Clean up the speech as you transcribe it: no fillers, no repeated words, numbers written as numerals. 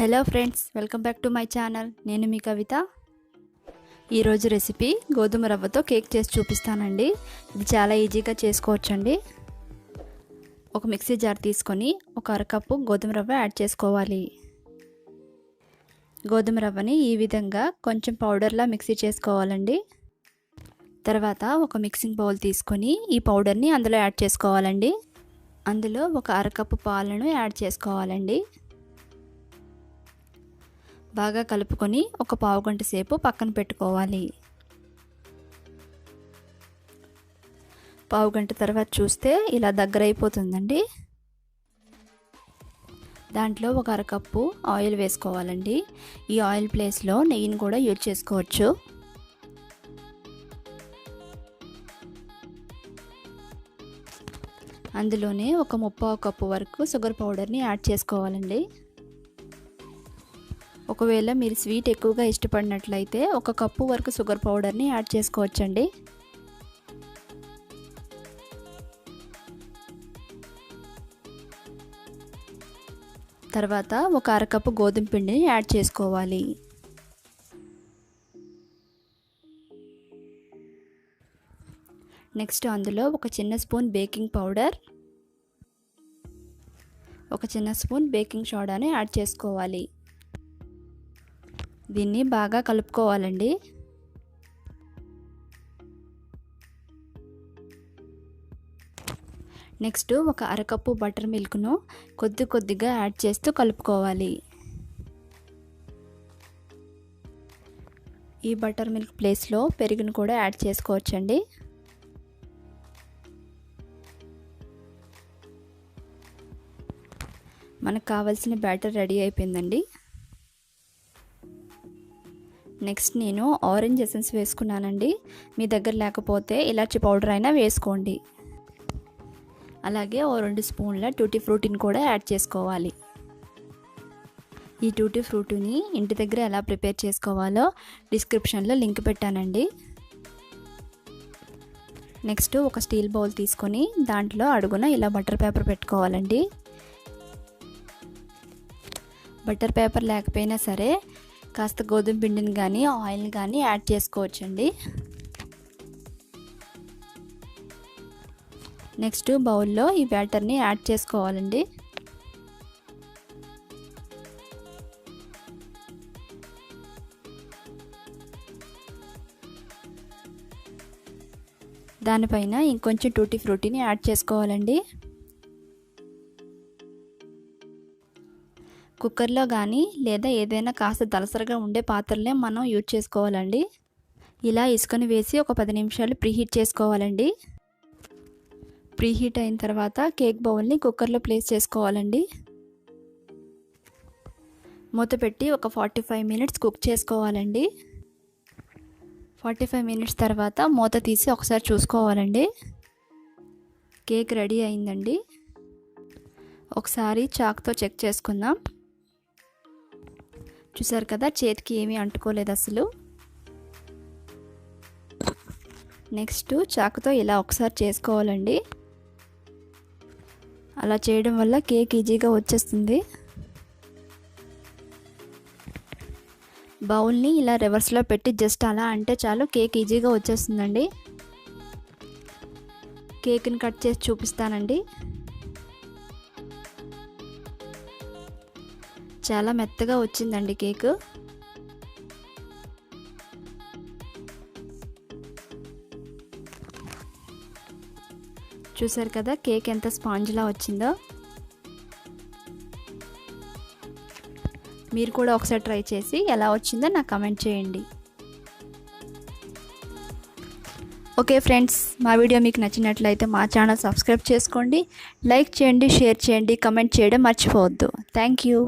Hello friends, welcome back to my channel. నేను మీ కవిత. ఈరోజు recipe గోధుమ రవ్వతో కేక్ చేసి చూపిస్తానండి. ఇది చాలా ఈజీగా చేసుకోవచ్చండి. ఒక మిక్సీ జార్ తీసుకొని ఒక అరకప్పు గోధుమ రవ్వ యాడ్ చేసుకోవాలి. గోధుమ రవ్వని ఈ విధంగా కొంచెం పౌడర్లా మిక్సీ చేసుకోవాలండి. తర్వాత ఒక మిక్సింగ్ బౌల్ తీసుకొని ఈ పౌడర్ని అందులో యాడ్ చేసుకోవాలండి. అందులో ఒక అరకప్పు పాలను యాడ్ చేసుకోవాలండి. బాగా కలుపుకొని ఒక పావు గంట సేపు పక్కన పెట్టుకోవాలి. పావు గంట తర్వాత చూస్తే ఇలా దగ్గర అయిపోతుందండి. దాంట్లో ఒక అరకప్పు ఆయిల్ వేసుకోవాలండి. ఈ ఆయిల్ ప్లేస్లో నెయ్యిని కూడా యూజ్ చేసుకోవచ్చు. అందులోనే ఒక ముప్పావు కప్పు వరకు షుగర్ పౌడర్ని యాడ్ చేసుకోవాలండి. ఒకవేళ మీరు స్వీట్ ఎక్కువగా ఇష్టపడినట్లయితే ఒక కప్పు వరకు షుగర్ పౌడర్ని యాడ్ చేసుకోవచ్చండి. తర్వాత ఒక అరకప్పు గోధుమ పిండిని యాడ్ చేసుకోవాలి. నెక్స్ట్ అందులో ఒక చిన్న స్పూన్ బేకింగ్ పౌడర్, ఒక చిన్న స్పూన్ బేకింగ్ సోడాని యాడ్ చేసుకోవాలి. దీన్ని బాగా కలుపుకోవాలండి. నెక్స్ట్ ఒక అరకప్పు బటర్ మిల్క్ను కొద్దిగా యాడ్ చేస్తూ కలుపుకోవాలి. ఈ బటర్ మిల్క్ ప్లేస్లో పెరుగును కూడా యాడ్ చేసుకోవచ్చండి. మనకు కావాల్సిన బ్యాటర్ రెడీ అయిపోయిందండి. నెక్స్ట్ నేను ఆరెంజ్ ఎసెన్స్ వేసుకున్నానండి. మీ దగ్గర లేకపోతే ఇలాచి పౌడర్ అయినా వేసుకోండి. అలాగే 2 స్పూన్ల టూటీ ఫ్రూటీని కూడా యాడ్ చేసుకోవాలి. ఈ టూటీ ఫ్రూటీని ఇంటి దగ్గర ఎలా ప్రిపేర్ చేసుకోవాలో డిస్క్రిప్షన్లో లింక్ పెట్టానండి. నెక్స్ట్ ఒక స్టీల్ బౌల్ తీసుకొని దాంట్లో అడుగున ఇలా బటర్ పేపర్ పెట్టుకోవాలండి. బటర్ పేపర్ లేకపోయినా సరే కాస్త గోధుమ పిండిని కానీ ఆయిల్ని కానీ యాడ్ చేసుకోవచ్చండి. నెక్స్ట్ బౌల్లో ఈ బ్యాటర్ని యాడ్ చేసుకోవాలండి. దానిపైన ఇంకొంచెం టూటీ ఫ్రూటీని యాడ్ చేసుకోవాలండి. కుక్కర్లో కానీ లేదా ఏదైనా కాస్త దలసరగా ఉండే పాత్రలనే మనం యూజ్ చేసుకోవాలండి. ఇలా ఇసుకని వేసి ఒక 10 నిమిషాలు ప్రీహీట్ చేసుకోవాలండి. ప్రీహీట్ అయిన తర్వాత కేక్ బౌల్ని కుక్కర్లో ప్లేస్ చేసుకోవాలండి. మూత పెట్టి ఒక 45 మినిట్స్ కుక్ చేసుకోవాలండి. 45 మినిట్స్ తర్వాత మూత తీసి ఒకసారి చూసుకోవాలండి. కేక్ రెడీ అయిందండి. ఒకసారి చాక్తో చెక్ చేసుకుందాం. చూసారు కదా, చేతికి ఏమీ అంటుకోలేదు అసలు. నెక్స్ట్ చాకుతో ఇలా ఒకసారి చేసుకోవాలండి. అలా చేయడం వల్ల కేక్ ఈజీగా వచ్చేస్తుంది. బౌల్ని ఇలా రివర్స్లో పెట్టి జస్ట్ అలా అంటే చాలు, కేక్ ఈజీగా వచ్చేస్తుందండి. కేక్ని కట్ చేసి చూపిస్తానండి. చాలా మెత్తగా వచ్చిందండి కేక్. చూసారు కదా కేక్ ఎంత స్పాంజ్లా వచ్చిందో. మీరు కూడా ఒకసారి ట్రై చేసి ఎలా వచ్చిందో నాకు కామెంట్ చేయండి. ఓకే ఫ్రెండ్స్, మా వీడియో మీకు నచ్చినట్లయితే మా ఛానల్ సబ్స్క్రైబ్ చేసుకోండి, లైక్ చేయండి, షేర్ చేయండి, కామెంట్ చేయడం మర్చిపోవద్దు. Thank you.